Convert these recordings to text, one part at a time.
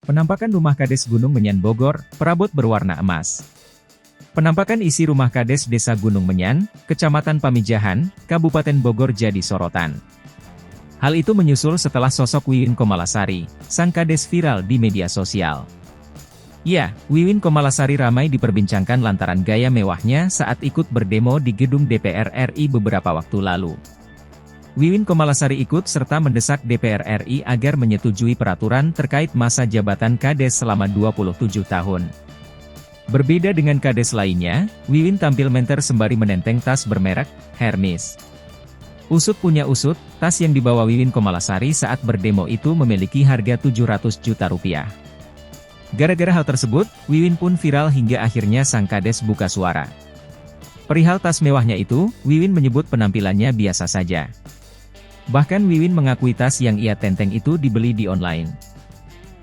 Penampakan rumah Kades Gunung Menyan Bogor, perabot berwarna emas. Penampakan isi rumah Kades Desa Gunung Menyan, Kecamatan Pamijahan, Kabupaten Bogor jadi sorotan. Hal itu menyusul setelah sosok Wiwin Komalasari, sang Kades viral di media sosial. Ya, Wiwin Komalasari ramai diperbincangkan lantaran gaya mewahnya saat ikut berdemo di gedung DPR RI beberapa waktu lalu. Wiwin Komalasari ikut serta mendesak DPR RI agar menyetujui peraturan terkait masa jabatan Kades selama 27 tahun. Berbeda dengan Kades lainnya, Wiwin tampil menter sembari menenteng tas bermerek Hermes. Usut punya usut, tas yang dibawa Wiwin Komalasari saat berdemo itu memiliki harga 700 juta rupiah. Gara-gara hal tersebut, Wiwin pun viral hingga akhirnya sang Kades buka suara. Perihal tas mewahnya itu, Wiwin menyebut penampilannya biasa saja. Bahkan Wiwin mengakui tas yang ia tenteng itu dibeli di online.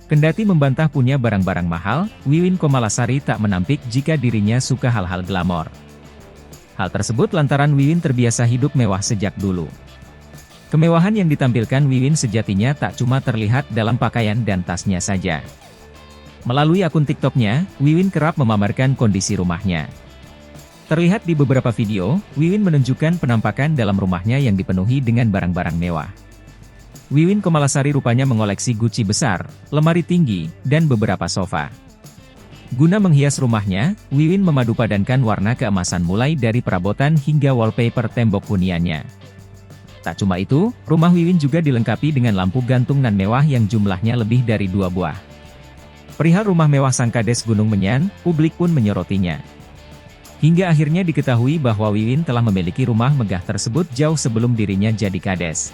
Kendati membantah punya barang-barang mahal, Wiwin Komalasari tak menampik jika dirinya suka hal-hal glamor. Hal tersebut lantaran Wiwin terbiasa hidup mewah sejak dulu. Kemewahan yang ditampilkan Wiwin sejatinya tak cuma terlihat dalam pakaian dan tasnya saja. Melalui akun TikToknya, Wiwin kerap memamerkan kondisi rumahnya. Terlihat di beberapa video, Wiwin menunjukkan penampakan dalam rumahnya yang dipenuhi dengan barang-barang mewah. Wiwin Komalasari rupanya mengoleksi guci besar, lemari tinggi, dan beberapa sofa. Guna menghias rumahnya, Wiwin memadupadankan warna keemasan mulai dari perabotan hingga wallpaper tembok huniannya. Tak cuma itu, rumah Wiwin juga dilengkapi dengan lampu gantung nan mewah yang jumlahnya lebih dari 2 buah. Perihal rumah mewah sang Kades Gunung Menyan, publik pun menyorotinya. Hingga akhirnya diketahui bahwa Wiwin telah memiliki rumah megah tersebut jauh sebelum dirinya jadi Kades.